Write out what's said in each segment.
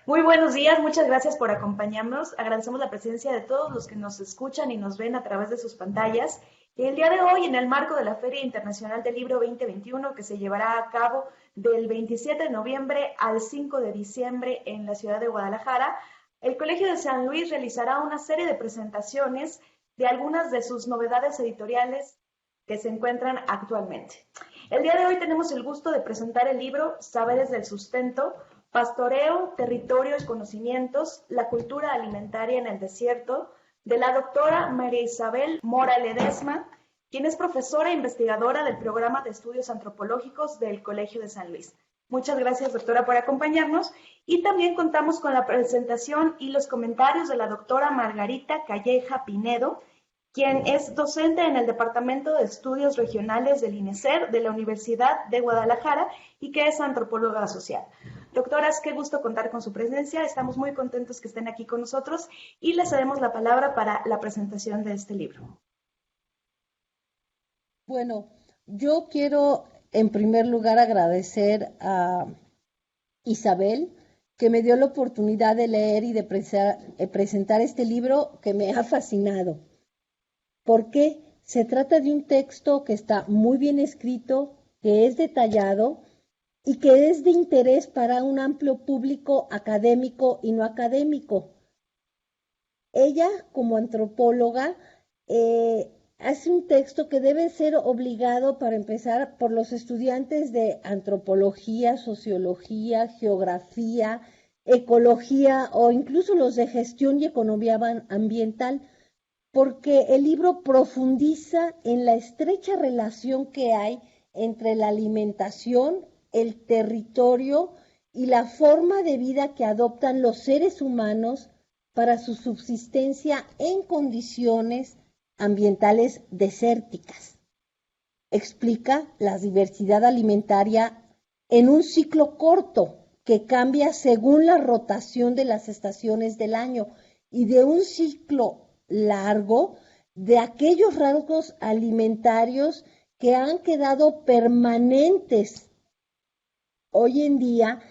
Muy buenos días, muchas gracias por acompañarnos. Agradecemos la presencia de todos los que nos escuchan y nos ven a través de sus pantallas. El día de hoy, en el marco de la Feria Internacional del Libro 2021, que se llevará a cabo del 27 de noviembre al 5 de diciembre en la ciudad de Guadalajara, el Colegio de San Luis realizará una serie de presentaciones de algunas de sus novedades editoriales que se encuentran actualmente. El día de hoy tenemos el gusto de presentar el libro Saberes del Sustento, Pastoreo, Territorios y Conocimientos, la cultura alimentaria en el desierto, de la doctora María Isabel Mora Ledesma, quien es profesora e investigadora del programa de estudios antropológicos del Colegio de San Luis. Muchas gracias, doctora, por acompañarnos. Y también contamos con la presentación y los comentarios de la doctora Margarita Calleja Pinedo, quien es docente en el Departamento de Estudios Regionales del INESER de la Universidad de Guadalajara y que es antropóloga social. Doctoras, qué gusto contar con su presencia. Estamos muy contentos que estén aquí con nosotros y les cedemos la palabra para la presentación de este libro. Bueno, yo quiero en primer lugar agradecer a Isabel que me dio la oportunidad de leer y de presentar este libro que me ha fascinado. Porque se trata de un texto que está muy bien escrito, que es detallado y que es de interés para un amplio público académico y no académico. Ella, como antropóloga, hace un texto que debe ser obligado para empezar por los estudiantes de antropología, sociología, geografía, ecología o incluso los de gestión y economía ambiental, porque el libro profundiza en la estrecha relación que hay entre la alimentación, el territorio y la forma de vida que adoptan los seres humanos para su subsistencia en condiciones ambientales desérticas. Explica la diversidad alimentaria en un ciclo corto que cambia según la rotación de las estaciones del año y de un ciclo largo de aquellos rasgos alimentarios que han quedado permanentes hoy en día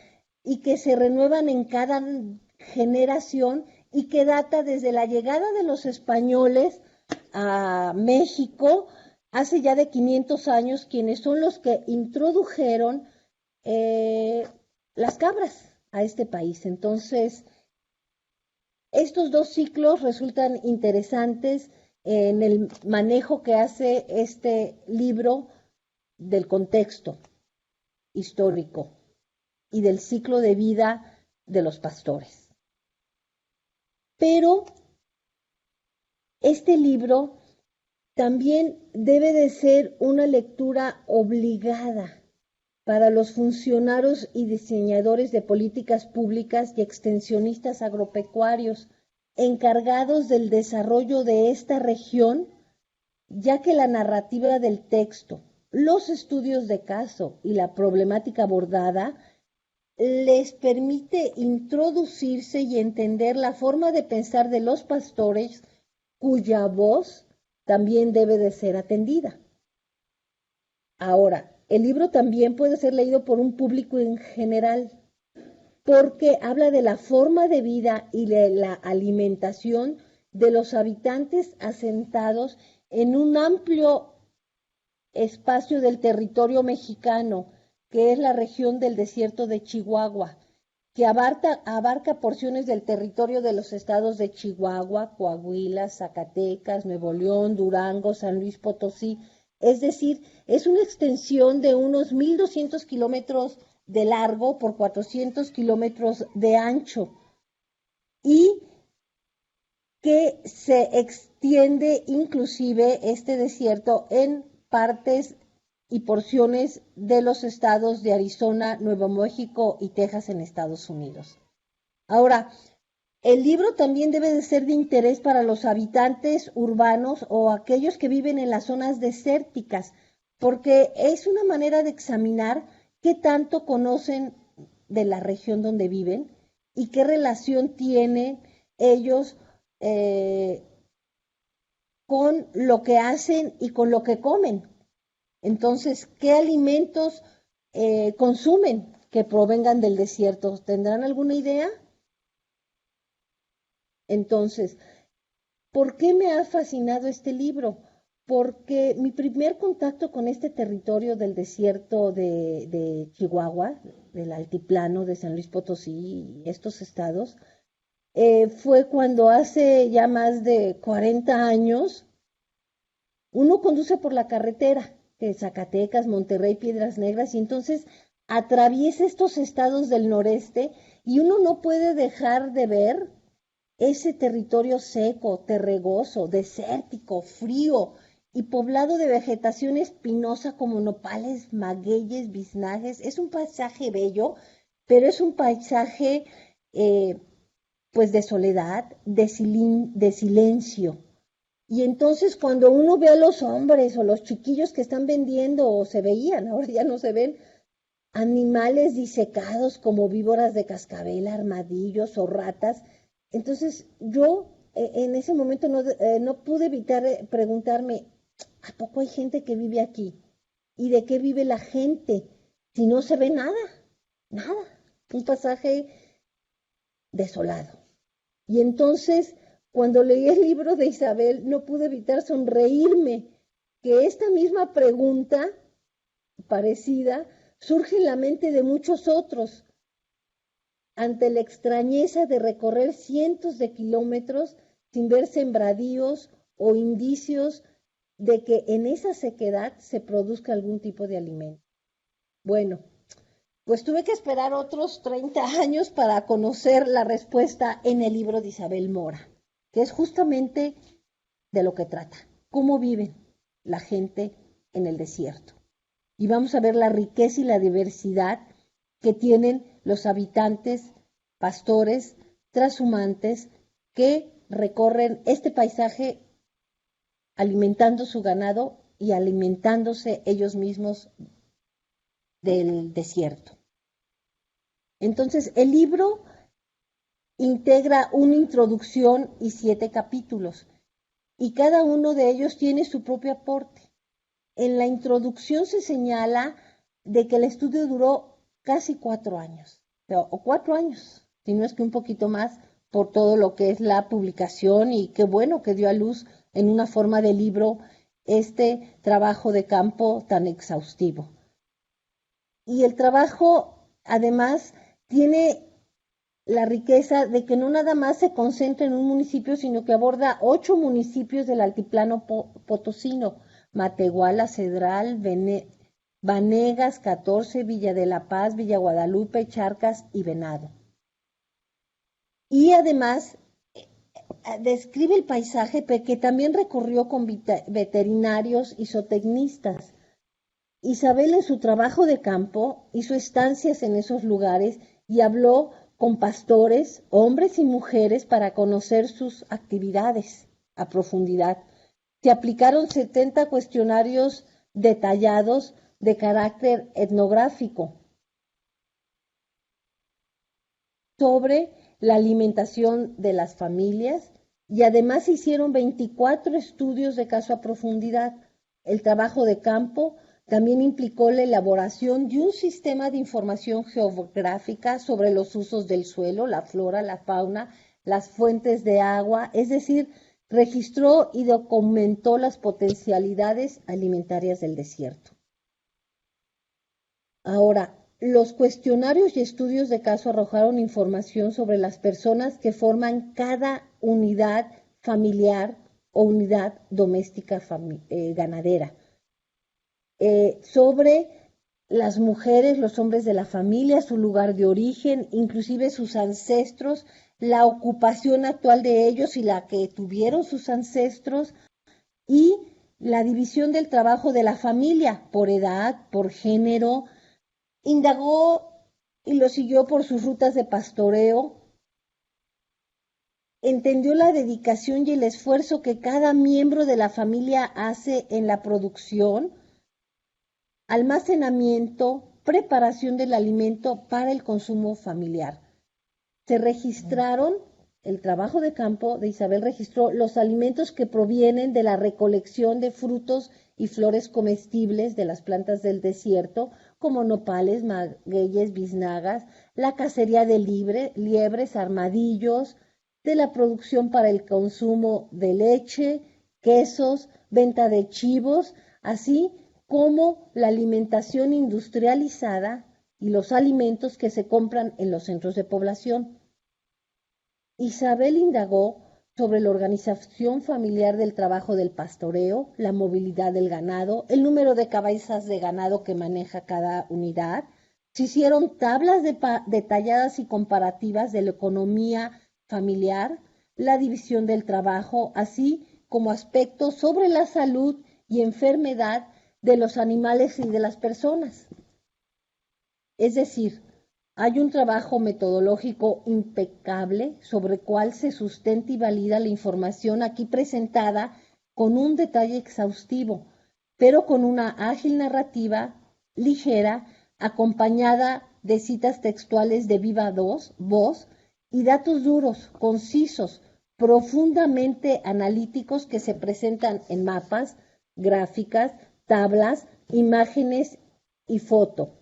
y que se renuevan en cada generación y que data desde la llegada de los españoles a México hace ya de 500 años, quienes son los que introdujeron las cabras a este país. Entonces, estos dos ciclos resultan interesantes en el manejo que hace este libro del contexto histórico y del ciclo de vida de los pastores. Pero este libro también debe de ser una lectura obligada para los funcionarios y diseñadores de políticas públicas y extensionistas agropecuarios encargados del desarrollo de esta región, ya que la narrativa del texto, los estudios de caso y la problemática abordada les permite introducirse y entender la forma de pensar de los pastores cuya voz también debe de ser atendida. Ahora, el libro también puede ser leído por un público en general, porque habla de la forma de vida y de la alimentación de los habitantes asentados en un amplio espacio del territorio mexicano, que es la región del desierto de Chihuahua, que abarca porciones del territorio de los estados de Chihuahua, Coahuila, Zacatecas, Nuevo León, Durango, San Luis Potosí. Es decir, es una extensión de unos 1,200 kilómetros de largo por 400 kilómetros de ancho y que se extiende inclusive este desierto en partes y porciones de los estados de Arizona, Nuevo México y Texas en Estados Unidos. Ahora, el libro también debe de ser de interés para los habitantes urbanos o aquellos que viven en las zonas desérticas, porque es una manera de examinar qué tanto conocen de la región donde viven y qué relación tienen ellos con lo que hacen y con lo que comen. Entonces, ¿qué alimentos consumen que provengan del desierto? ¿Tendrán alguna idea? Entonces, ¿por qué me ha fascinado este libro? Porque mi primer contacto con este territorio del desierto de Chihuahua, del altiplano de San Luis Potosí y estos estados, fue cuando hace ya más de 40 años uno conduce por la carretera de Zacatecas, Monterrey, Piedras Negras, y entonces atraviesa estos estados del noreste y uno no puede dejar de ver ese territorio seco, terregoso, desértico, frío y poblado de vegetación espinosa como nopales, magueyes, biznajes. Es un paisaje bello, pero es un paisaje eh, pues de soledad, de silencio. Y entonces cuando uno ve a los hombres o los chiquillos que están vendiendo o se veían, ahora ya no se ven, animales disecados como víboras de cascabel, armadillos o ratas, entonces yo en ese momento no pude evitar preguntarme, ¿a poco hay gente que vive aquí? ¿Y de qué vive la gente? Si no se ve nada, nada, un pasaje desolado. Y entonces, cuando leí el libro de Isabel, no pude evitar sonreírme, que esta misma pregunta parecida surge en la mente de muchos otros, ante la extrañeza de recorrer cientos de kilómetros sin ver sembradíos o indicios de que en esa sequedad se produzca algún tipo de alimento. Bueno, pues tuve que esperar otros 30 años para conocer la respuesta en el libro de Isabel Mora, que es justamente de lo que trata, cómo viven la gente en el desierto. Y vamos a ver la riqueza y la diversidad que tienen los habitantes, pastores, trashumantes, que recorren este paisaje alimentando su ganado y alimentándose ellos mismos del desierto. Entonces, el libro integra una introducción y 7 capítulos, y cada uno de ellos tiene su propio aporte. En la introducción se señala de que el estudio duró casi 4 años, o 4 años, si no es que un poquito más, por todo lo que es la publicación, y qué bueno que dio a luz en una forma de libro este trabajo de campo tan exhaustivo. Y el trabajo, además, tiene la riqueza de que no nada más se concentra en un municipio, sino que aborda 8 municipios del altiplano potosino: Matehuala, Cedral, Vanegas, 14, Villa de la Paz, Villa Guadalupe, Charcas y Venado. Y además describe el paisaje que también recorrió con veterinarios y zootecnistas. Isabel, en su trabajo de campo, hizo estancias en esos lugares y habló con pastores, hombres y mujeres, para conocer sus actividades a profundidad. Se aplicaron 70 cuestionarios detallados de carácter etnográfico sobre la alimentación de las familias, y además se hicieron 24 estudios de caso a profundidad. El trabajo de campo también implicó la elaboración de un sistema de información geográfica sobre los usos del suelo, la flora, la fauna, las fuentes de agua, es decir, registró y documentó las potencialidades alimentarias del desierto. Ahora, los cuestionarios y estudios de caso arrojaron información sobre las personas que forman cada unidad familiar o unidad doméstica ganadera, sobre las mujeres, los hombres de la familia, su lugar de origen, inclusive sus ancestros, la ocupación actual de ellos y la que tuvieron sus ancestros, y la división del trabajo de la familia por edad, por género. Indagó y lo siguió por sus rutas de pastoreo. Entendió la dedicación y el esfuerzo que cada miembro de la familia hace en la producción, almacenamiento, preparación del alimento para el consumo familiar. Se registraron, el trabajo de campo de Isabel registró los alimentos que provienen de la recolección de frutos y flores comestibles de las plantas del desierto, como nopales, magueyes, biznagas, la cacería de liebres, armadillos, de la producción para el consumo de leche, quesos, venta de chivos, así como la alimentación industrializada y los alimentos que se compran en los centros de población. Isabel indagó sobre la organización familiar del trabajo del pastoreo, la movilidad del ganado, el número de cabezas de ganado que maneja cada unidad. Se hicieron tablas detalladas y comparativas de la economía familiar, la división del trabajo, así como aspectos sobre la salud y enfermedad de los animales y de las personas. Es decir, hay un trabajo metodológico impecable sobre el cual se sustenta y valida la información aquí presentada con un detalle exhaustivo, pero con una ágil narrativa ligera, acompañada de citas textuales de viva voz y datos duros, concisos, profundamente analíticos que se presentan en mapas, gráficas, tablas, imágenes y foto.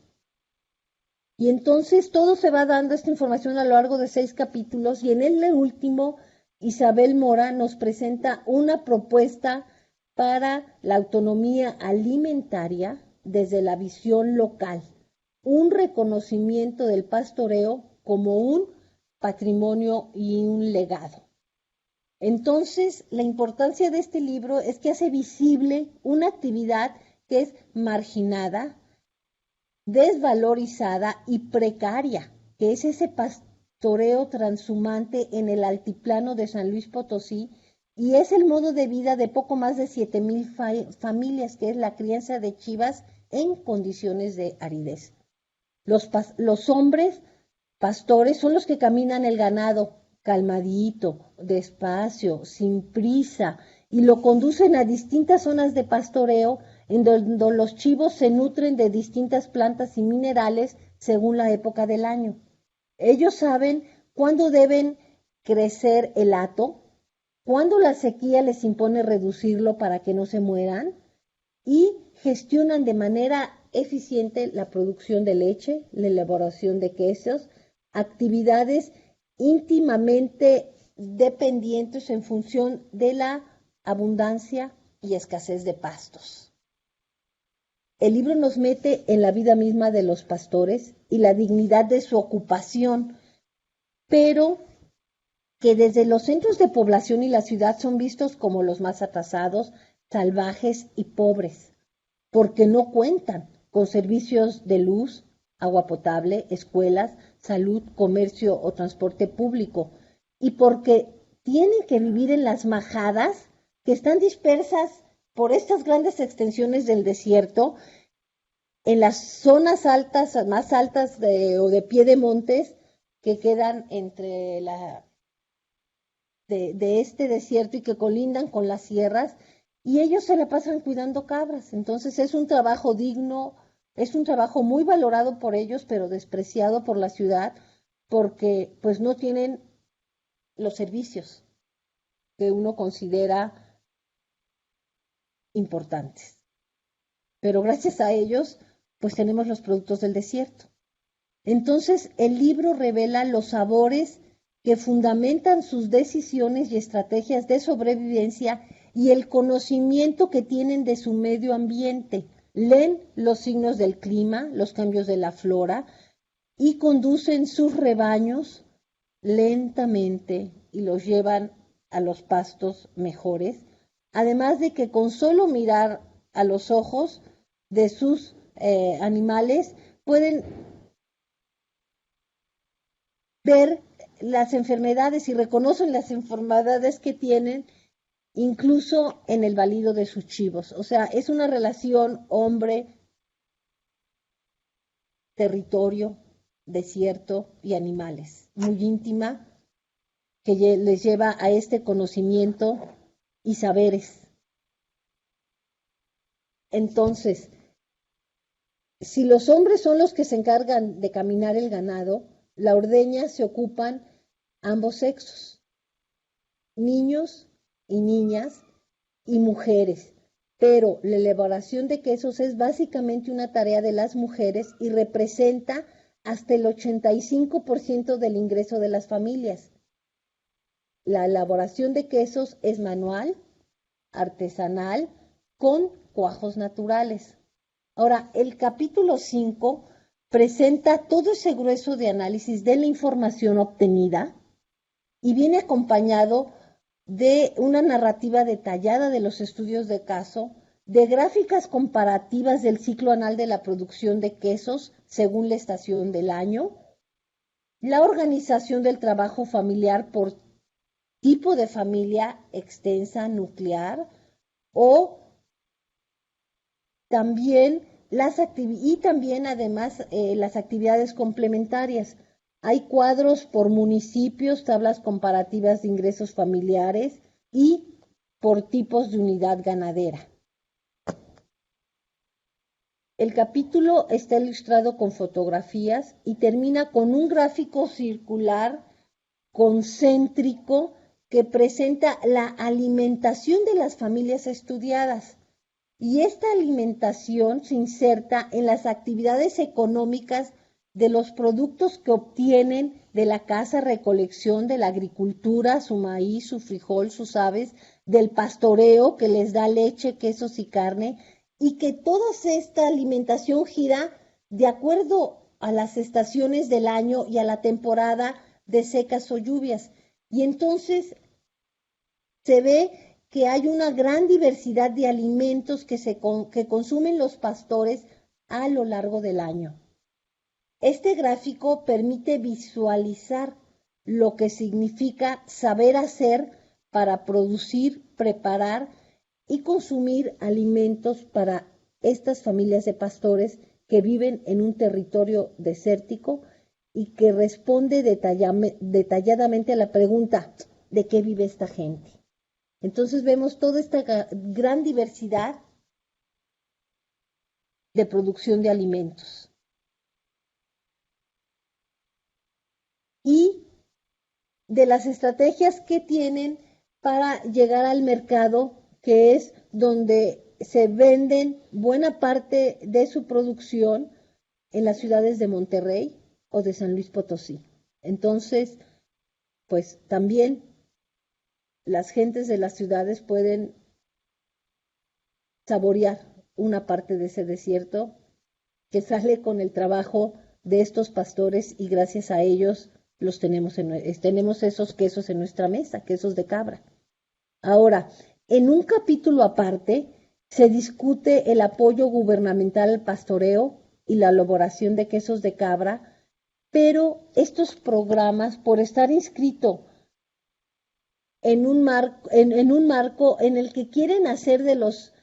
Y entonces todo se va dando esta información a lo largo de 6 capítulos y en el último Isabel Mora nos presenta una propuesta para la autonomía alimentaria desde la visión local, un reconocimiento del pastoreo como un patrimonio y un legado. Entonces, la importancia de este libro es que hace visible una actividad que es marginada, desvalorizada y precaria, que es ese pastoreo transhumante en el altiplano de San Luis Potosí, y es el modo de vida de poco más de 7,000 familias, que es la crianza de chivas en condiciones de aridez. Los hombres pastores son los que caminan el ganado calmadito, despacio, sin prisa, y lo conducen a distintas zonas de pastoreo en donde los chivos se nutren de distintas plantas y minerales según la época del año. Ellos saben cuándo deben crecer el hato, cuándo la sequía les impone reducirlo para que no se mueran, y gestionan de manera eficiente la producción de leche, la elaboración de quesos, actividades íntimamente dependientes en función de la abundancia y escasez de pastos. El libro nos mete en la vida misma de los pastores y la dignidad de su ocupación, pero que desde los centros de población y la ciudad son vistos como los más atrasados, salvajes y pobres, porque no cuentan con servicios de luz, agua potable, escuelas, salud, comercio o transporte público, y porque tienen que vivir en las majadas que están dispersas por estas grandes extensiones del desierto, en las zonas altas, más altas o de pie de montes, que quedan entre de este desierto y que colindan con las sierras, y ellos se la pasan cuidando cabras. Entonces es un trabajo digno, es un trabajo muy valorado por ellos, pero despreciado por la ciudad, porque pues no tienen los servicios que uno considera importantes. Pero gracias a ellos, pues tenemos los productos del desierto. Entonces el libro revela los sabores que fundamentan sus decisiones y estrategias de sobrevivencia y el conocimiento que tienen de su medio ambiente. Leen los signos del clima, los cambios de la flora y conducen sus rebaños lentamente y los llevan a los pastos mejores, además de que con solo mirar a los ojos de sus animales pueden ver las enfermedades y reconocen las enfermedades que tienen incluso en el balido de sus chivos. O sea, es una relación hombre, territorio, desierto y animales, muy íntima, que les lleva a este conocimiento y saberes. Entonces, si los hombres son los que se encargan de caminar el ganado, la ordeña se ocupan ambos sexos, niños y niñas y mujeres, pero la elaboración de quesos es básicamente una tarea de las mujeres y representa hasta el 85% del ingreso de las familias. La elaboración de quesos es manual, artesanal, con cuajos naturales. Ahora, el capítulo 5 presenta todo ese grueso de análisis de la información obtenida y viene acompañado de una narrativa detallada de los estudios de caso, de gráficas comparativas del ciclo anual de la producción de quesos según la estación del año, la organización del trabajo familiar por tipo de familia extensa, nuclear, o también además las actividades complementarias. Hay cuadros por municipios, tablas comparativas de ingresos familiares y por tipos de unidad ganadera. El capítulo está ilustrado con fotografías y termina con un gráfico circular concéntrico que presenta la alimentación de las familias estudiadas. Y esta alimentación se inserta en las actividades económicas de los productos que obtienen de la caza, recolección, de la agricultura, su maíz, su frijol, sus aves, del pastoreo que les da leche, quesos y carne, y que toda esta alimentación gira de acuerdo a las estaciones del año y a la temporada de secas o lluvias. Y entonces se ve que hay una gran diversidad de alimentos que consumen los pastores a lo largo del año. Este gráfico permite visualizar lo que significa saber hacer para producir, preparar y consumir alimentos para estas familias de pastores que viven en un territorio desértico y que responde detalladamente a la pregunta: ¿de qué vive esta gente? Entonces vemos toda esta gran diversidad de producción de alimentos. Y de las estrategias que tienen para llegar al mercado, que es donde se venden buena parte de su producción en las ciudades de Monterrey o de San Luis Potosí. Entonces, pues también las gentes de las ciudades pueden saborear una parte de ese desierto que sale con el trabajo de estos pastores y gracias a ellos tenemos esos quesos en nuestra mesa, quesos de cabra. Ahora, en un capítulo aparte se discute el apoyo gubernamental al pastoreo y la elaboración de quesos de cabra, pero estos programas, por estar inscrito en un marco en el que quieren hacer de los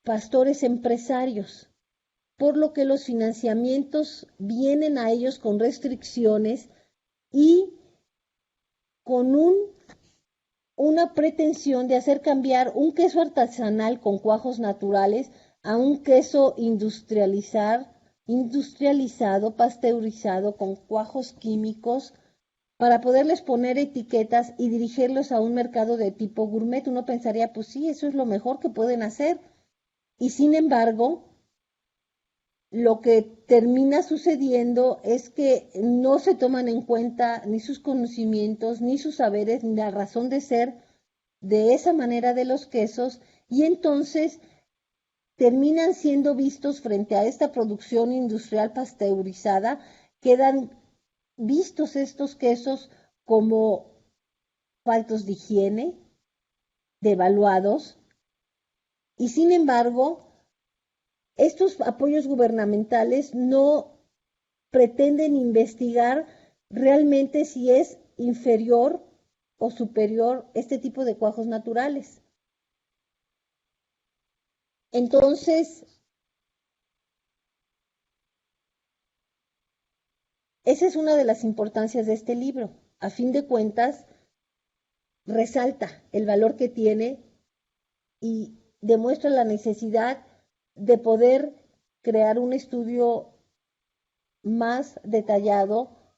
pastores empresarios, por lo que los financiamientos vienen a ellos con restricciones y con una pretensión de hacer cambiar un queso artesanal con cuajos naturales a un queso industrializado, pasteurizado con cuajos químicos, para poderles poner etiquetas y dirigirlos a un mercado de tipo gourmet. Uno pensaría, pues sí, eso es lo mejor que pueden hacer. Y sin embargo, lo que termina sucediendo es que no se toman en cuenta ni sus conocimientos, ni sus saberes, ni la razón de ser de esa manera de los quesos, y entonces terminan siendo vistos frente a esta producción industrial pasteurizada, quedan vistos estos quesos como faltos de higiene, devaluados, y sin embargo, estos apoyos gubernamentales no pretenden investigar realmente si es inferior o superior este tipo de cuajos naturales. Entonces, esa es una de las importancias de este libro. A fin de cuentas, resalta el valor que tiene y demuestra la necesidad de poder crear un estudio más detallado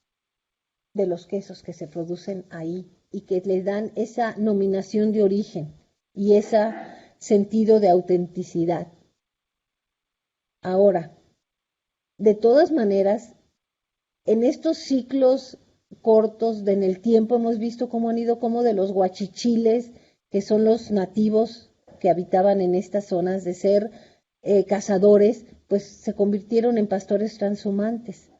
de los quesos que se producen ahí y que les dan esa nominación de origen y ese sentido de autenticidad. Ahora, de todas maneras, en estos ciclos cortos en el tiempo hemos visto cómo han ido como de los huachichiles, que son los nativos que habitaban en estas zonas, de ser cazadores, pues se convirtieron en pastores transhumantes.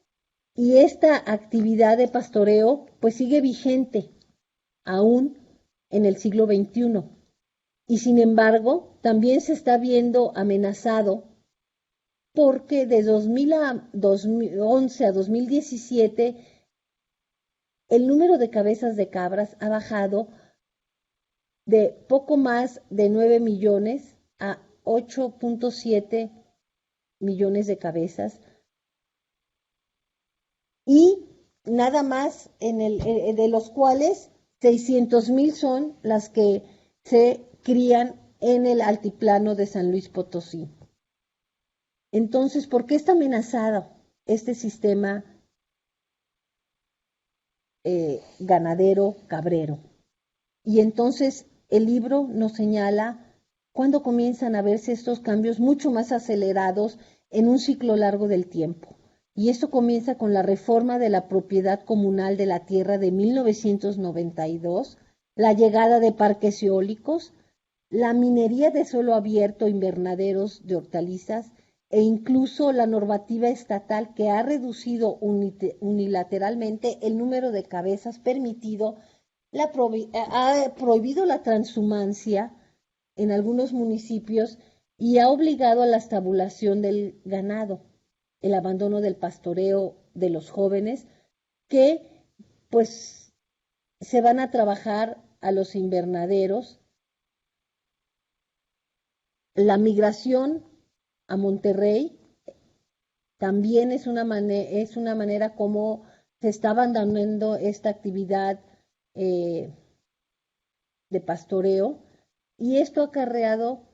Y esta actividad de pastoreo pues sigue vigente aún en el siglo XXI. Y sin embargo, también se está viendo amenazado porque de 2011 a 2017 el número de cabezas de cabras ha bajado de poco más de 9 millones a 8.7 millones de cabezas, y nada más de los cuales 600,000 son las que se crían en el altiplano de San Luis Potosí. Entonces, ¿por qué está amenazado este sistema ganadero cabrero? Y entonces el libro nos señala cuándo comienzan a verse estos cambios mucho más acelerados en un ciclo largo del tiempo. Y esto comienza con la reforma de la propiedad comunal de la tierra de 1992, la llegada de parques eólicos, la minería de suelo abierto, invernaderos de hortalizas e incluso la normativa estatal que ha reducido unilateralmente el número de cabezas permitido, ha prohibido la transhumancia en algunos municipios y ha obligado a la estabulación del ganado, el abandono del pastoreo de los jóvenes que pues se van a trabajar a los invernaderos. La migración a Monterrey también es una manera como se está abandonando esta actividad de pastoreo, y esto ha acarreado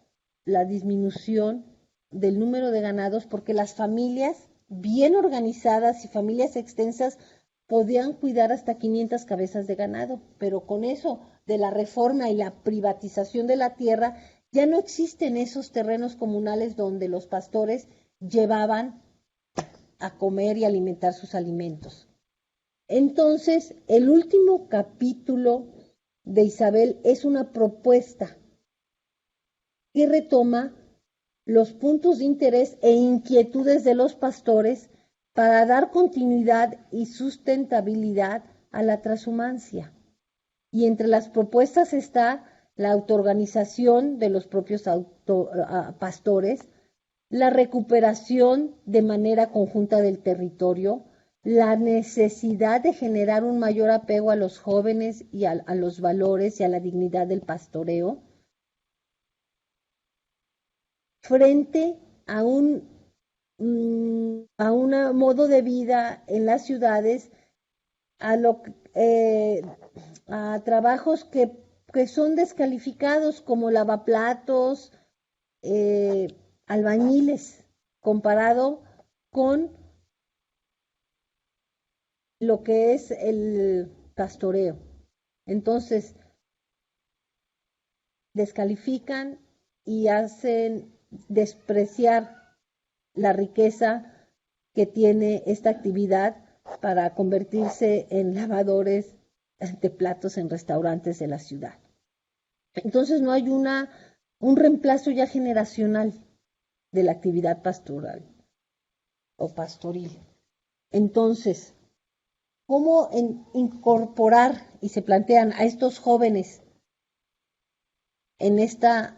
la disminución del número de ganados porque las familias bien organizadas y familias extensas podían cuidar hasta 500 cabezas de ganado, pero con eso de la reforma y la privatización de la tierra ya no existen esos terrenos comunales donde los pastores llevaban a comer y alimentar sus alimentos. Entonces, el último capítulo de Isabel es una propuesta que retoma los puntos de interés e inquietudes de los pastores para dar continuidad y sustentabilidad a la transhumancia. Y entre las propuestas está la autoorganización de los propios pastores, la recuperación de manera conjunta del territorio, la necesidad de generar un mayor apego a los jóvenes y a los valores y a la dignidad del pastoreo, frente a un modo de vida en las ciudades, a trabajos que son descalificados como lavaplatos, albañiles, comparado con lo que es el pastoreo. Entonces, descalifican y hacen despreciar la riqueza que tiene esta actividad para convertirse en lavadores de platos en restaurantes de la ciudad. Entonces no hay un reemplazo ya generacional de la actividad pastoral o pastoril. Entonces, ¿cómo incorporar, y se plantean, a estos jóvenes en esta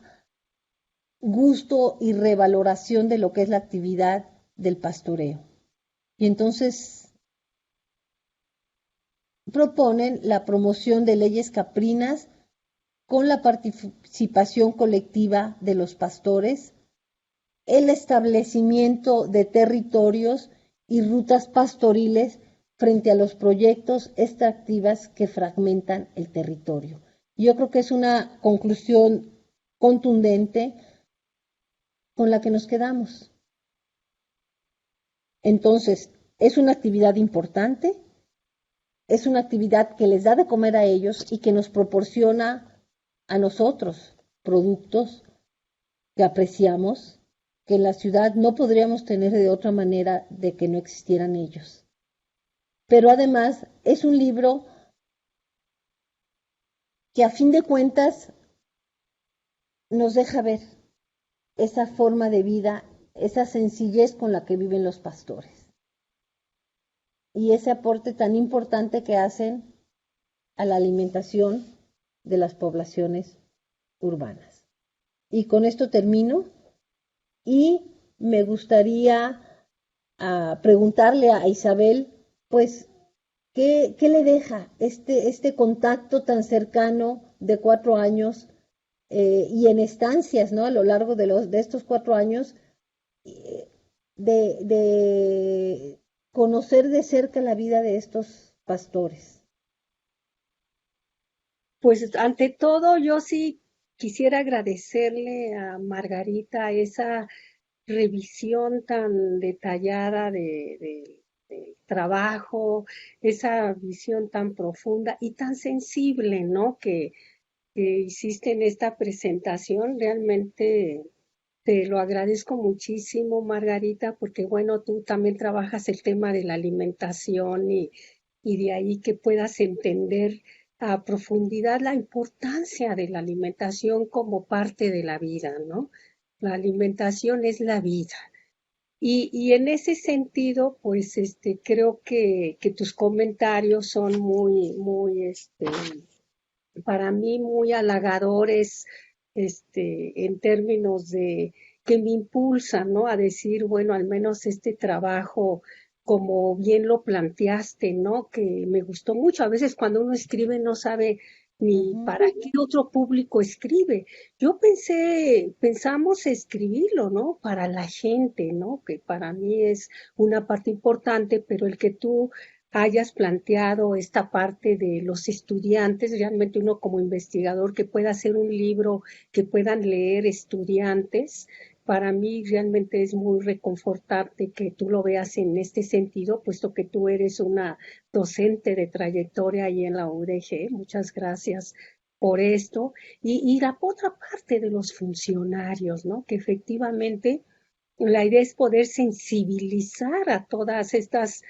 gusto y revaloración de lo que es la actividad del pastoreo? Y entonces proponen la promoción de leyes caprinas con la participación colectiva de los pastores, el establecimiento de territorios y rutas pastoriles frente a los proyectos extractivas que fragmentan el territorio. Yo creo que es una conclusión contundente con la que nos quedamos. Entonces, es una actividad importante, es una actividad que les da de comer a ellos y que nos proporciona a nosotros productos que apreciamos, que en la ciudad no podríamos tener de otra manera de que no existieran ellos. pero además es un libro que a fin de cuentas nos deja ver esa forma de vida, esa sencillez con la que viven los pastores y ese aporte tan importante que hacen a la alimentación de las poblaciones urbanas. Y con esto termino y me gustaría preguntarle a Isabel, pues, ¿qué le deja este contacto tan cercano de 4 años y en estancias, ¿no? A lo largo de estos 4 años, eh, de conocer de cerca la vida de estos pastores. Pues ante todo, yo sí quisiera agradecerle a Margarita esa revisión tan detallada del trabajo, esa visión tan profunda y tan sensible, ¿no? Que hiciste en esta presentación. Realmente te lo agradezco muchísimo, Margarita, porque bueno, tú también trabajas el tema de la alimentación y de ahí que puedas entender a profundidad la importancia de la alimentación como parte de la vida, ¿no? La alimentación es la vida. Y en ese sentido, pues creo que tus comentarios son para mí muy halagadores, en términos de que me impulsan, ¿no? A decir, bueno, al menos este trabajo, como bien lo planteaste, ¿no? Que me gustó mucho. A veces cuando uno escribe no sabe ni para qué otro público escribe. Pensamos escribirlo, ¿no? Para la gente, ¿no? Que para mí es una parte importante, pero el que tú hayas planteado esta parte de los estudiantes, realmente uno como investigador que pueda hacer un libro que puedan leer estudiantes, para mí realmente es muy reconfortante que tú lo veas en este sentido, puesto que tú eres una docente de trayectoria ahí en la UDG. Muchas gracias por esto. Y la otra parte de los funcionarios, ¿no? Que efectivamente la idea es poder sensibilizar a todas estas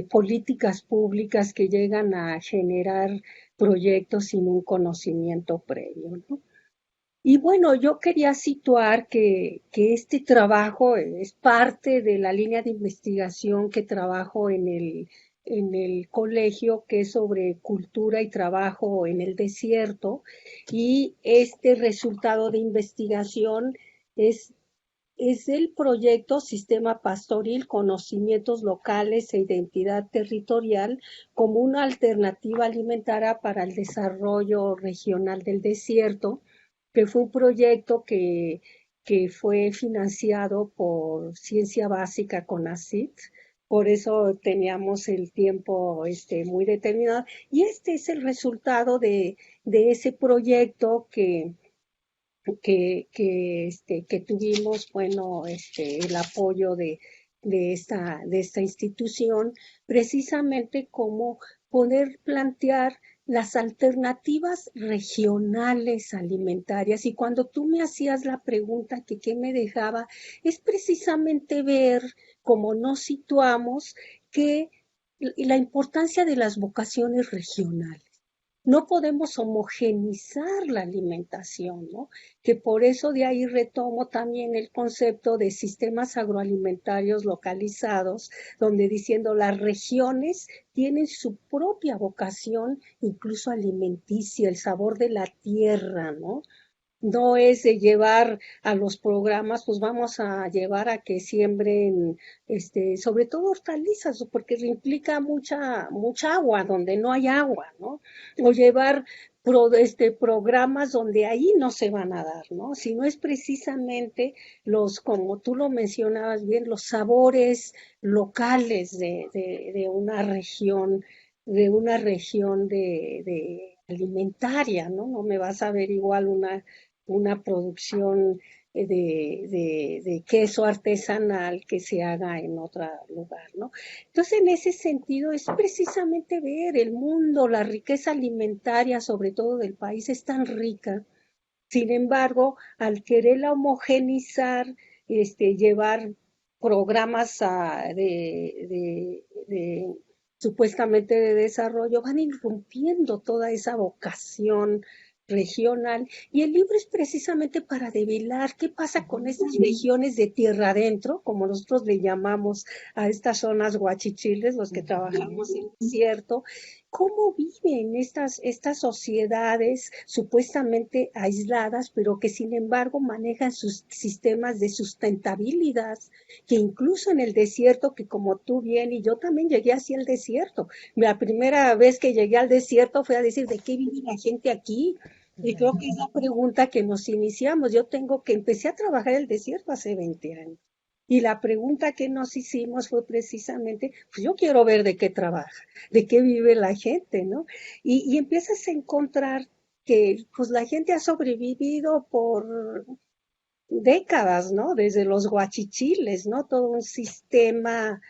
políticas públicas que llegan a generar proyectos sin un conocimiento previo, ¿no? Y bueno, yo quería situar que este trabajo es parte de la línea de investigación que trabajo en el colegio, que es sobre cultura y trabajo en el desierto, y este resultado de investigación es es el proyecto Sistema Pastoril, Conocimientos Locales e Identidad Territorial como una alternativa alimentaria para el desarrollo regional del desierto, que fue un proyecto que fue financiado por Ciencia Básica CONACYT. Por eso teníamos el tiempo muy determinado. Y este es el resultado de ese proyecto que tuvimos, bueno, el apoyo de esta institución, precisamente como poder plantear las alternativas regionales alimentarias. Y cuando tú me hacías la pregunta que qué me dejaba, es precisamente ver cómo nos situamos que la importancia de las vocaciones regionales. No podemos homogenizar la alimentación, ¿no? Que por eso de ahí retomo también el concepto de sistemas agroalimentarios localizados, donde diciendo las regiones tienen su propia vocación, incluso alimenticia, el sabor de la tierra, ¿no? No es de llevar a los programas, pues vamos a llevar a que siembren, sobre todo hortalizas, porque implica mucha agua donde no hay agua, ¿no? O llevar programas donde ahí no se van a dar, ¿no? Sino es precisamente como tú lo mencionabas bien, los sabores locales de una región de alimentaria, ¿no? No me vas a ver igual una producción de queso artesanal que se haga en otro lugar, ¿no? Entonces, en ese sentido, es precisamente ver el mundo, la riqueza alimentaria, sobre todo del país, es tan rica. Sin embargo, al quererla homogenizar, llevar programas supuestamente de desarrollo, van irrumpiendo toda esa vocación regional, y el libro es precisamente para develar qué pasa con esas regiones de tierra adentro, como nosotros le llamamos a estas zonas guachichiles, los que trabajamos en el desierto, cómo viven estas sociedades supuestamente aisladas, pero que sin embargo manejan sus sistemas de sustentabilidad, que incluso en el desierto, que como tú bien y yo también llegué hacia el desierto, la primera vez que llegué al desierto fue a decir, ¿de qué vive la gente aquí? Y creo que es la pregunta que nos iniciamos. Empecé a trabajar el desierto hace 20 años. Y la pregunta que nos hicimos fue precisamente, pues yo quiero ver de qué trabaja, de qué vive la gente, ¿no? Y empiezas a encontrar que pues la gente ha sobrevivido por décadas, ¿no? Desde los guachichiles, ¿no? Todo un sistema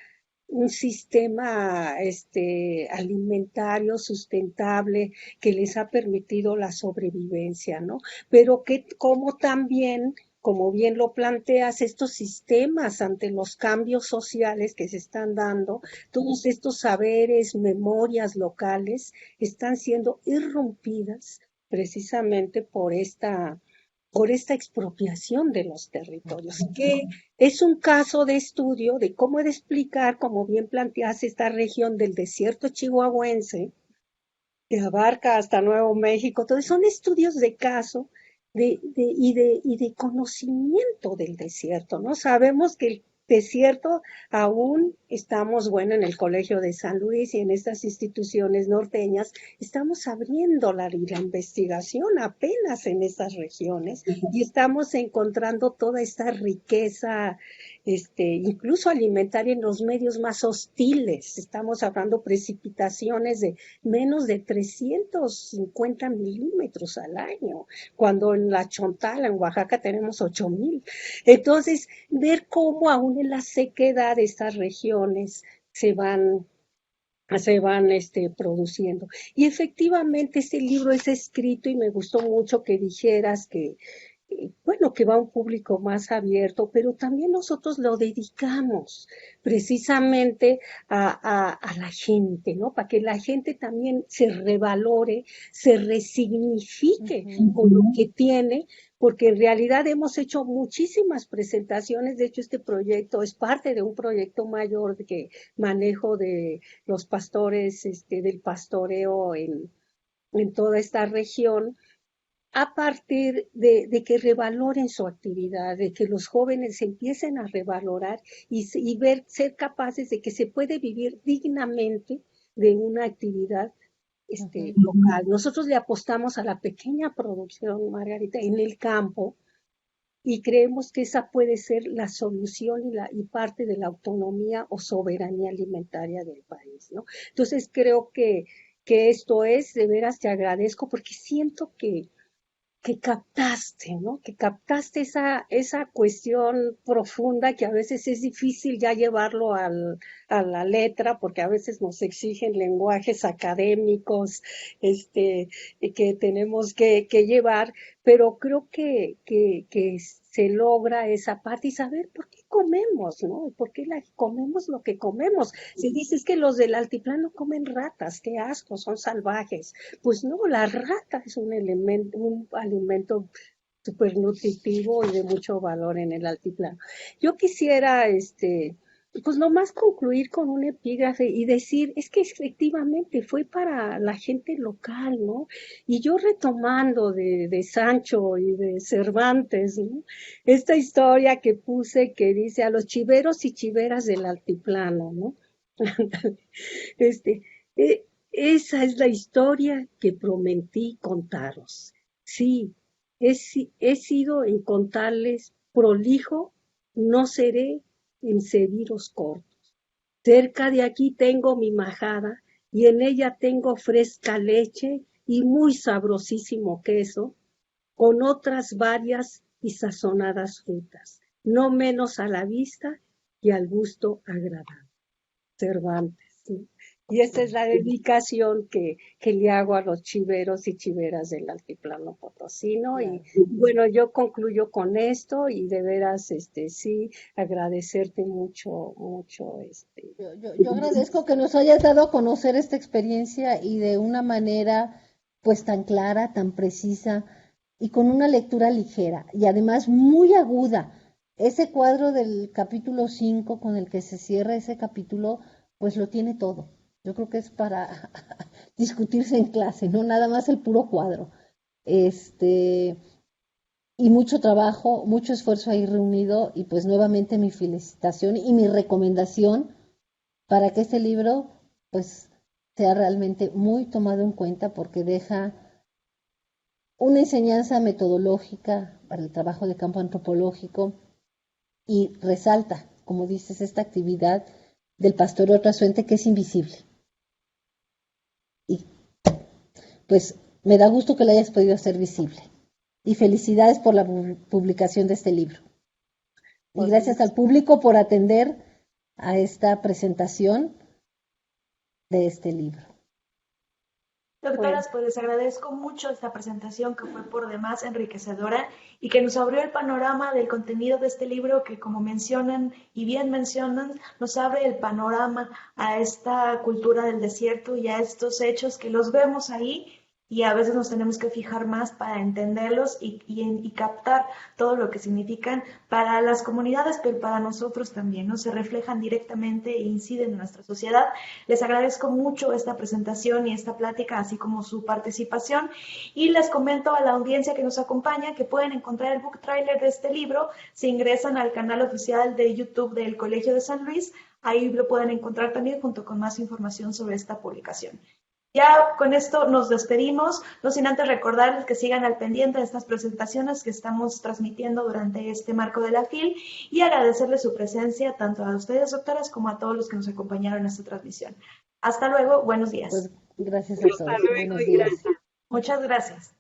alimentario sustentable que les ha permitido la sobrevivencia, ¿no? Pero que como también, como bien lo planteas, estos sistemas ante los cambios sociales que se están dando, todos estos saberes, memorias locales, están siendo irrumpidas precisamente por esta expropiación de los territorios, que es un caso de estudio de cómo de explicar, como bien planteas, esta región del desierto chihuahuense, que abarca hasta Nuevo México. Entonces son estudios de caso y de conocimiento del desierto, ¿no? Sabemos que el desierto aún estamos, bueno, en el Colegio de San Luis y en estas instituciones norteñas, estamos abriendo la investigación apenas en estas regiones y estamos encontrando toda esta riqueza, incluso alimentaria en los medios más hostiles. Estamos hablando precipitaciones de menos de 350 milímetros al año, cuando en la Chontala, en Oaxaca, tenemos 8,000. Entonces, ver cómo aún en la sequedad de estas regiones se van produciendo. Y efectivamente este libro es escrito, y me gustó mucho que dijeras que, bueno, que va a un público más abierto, pero también nosotros lo dedicamos precisamente a la gente, ¿no? Para que la gente también se revalore, se resignifique con lo que tiene, porque en realidad hemos hecho muchísimas presentaciones. De hecho, este proyecto es parte de un proyecto mayor que manejo de los pastores, del pastoreo en toda esta región, a partir de que revaloren su actividad, de que los jóvenes empiecen a revalorar y ser capaces de que se puede vivir dignamente de una actividad local. Nosotros le apostamos a la pequeña producción, Margarita, en el campo, y creemos que esa puede ser la solución y parte de la autonomía o soberanía alimentaria del país, ¿no? Entonces creo que esto es, de veras te agradezco, porque siento que captaste, ¿no? Que captaste esa cuestión profunda, que a veces es difícil ya llevarlo a la letra, porque a veces nos exigen lenguajes académicos, que tenemos que llevar, pero creo que se logra esa parte y saber por qué comemos, ¿no? ¿Por qué comemos lo que comemos? Si dices que los del altiplano comen ratas, qué asco, son salvajes. Pues no, la rata es un alimento súper nutritivo y de mucho valor en el altiplano. Yo quisiera, pues nomás concluir con un epígrafe y decir, es que efectivamente fue para la gente local, ¿no? Y yo retomando de Sancho y de Cervantes, ¿no? Esta historia que puse que dice a los chiveros y chiveras del altiplano, ¿no? Este, esa es la historia que prometí contaros. Sí, he sido en contarles prolijo, no seré en seguiros cortos. Cerca de aquí tengo mi majada y en ella tengo fresca leche y muy sabrosísimo queso, con otras varias y sazonadas frutas, no menos a la vista y al gusto agradable. Cervantes, ¿sí? Y esta es la dedicación que le hago a los chiveros y chiveras del altiplano potosino. Claro. Y bueno, yo concluyo con esto y de veras, sí, agradecerte mucho, mucho, Yo agradezco que nos hayas dado a conocer esta experiencia y de una manera pues tan clara, tan precisa y con una lectura ligera y además muy aguda. Ese cuadro del capítulo 5 con el que se cierra ese capítulo, pues lo tiene todo. Yo creo que es para discutirse en clase, no nada más el puro cuadro. Este, y mucho trabajo, mucho esfuerzo ahí reunido y pues nuevamente mi felicitación y mi recomendación para que este libro pues sea realmente muy tomado en cuenta porque deja una enseñanza metodológica para el trabajo de campo antropológico y resalta, como dices, esta actividad del pastoreo trasuente que es invisible. Y pues me da gusto que lo hayas podido hacer visible. Y felicidades por la publicación de este libro. Y gracias al público por atender a esta presentación de este libro. Doctoras, pues les agradezco mucho esta presentación que fue por demás enriquecedora y que nos abrió el panorama del contenido de este libro que, como mencionan y bien mencionan, nos abre el panorama a esta cultura del desierto y a estos hechos que los vemos ahí y a veces nos tenemos que fijar más para entenderlos y captar todo lo que significan para las comunidades, pero para nosotros también, ¿no? Se reflejan directamente e inciden en nuestra sociedad. Les agradezco mucho esta presentación y esta plática, así como su participación, y les comento a la audiencia que nos acompaña que pueden encontrar el book trailer de este libro si ingresan al canal oficial de YouTube del Colegio de San Luis. Ahí lo pueden encontrar también junto con más información sobre esta publicación. Ya con esto nos despedimos, no sin antes recordarles que sigan al pendiente de estas presentaciones que estamos transmitiendo durante este marco de la FIL y agradecerles su presencia tanto a ustedes, doctoras, como a todos los que nos acompañaron en esta transmisión. Hasta luego, buenos días. Pues gracias a todos. Buenos días. Muchas gracias.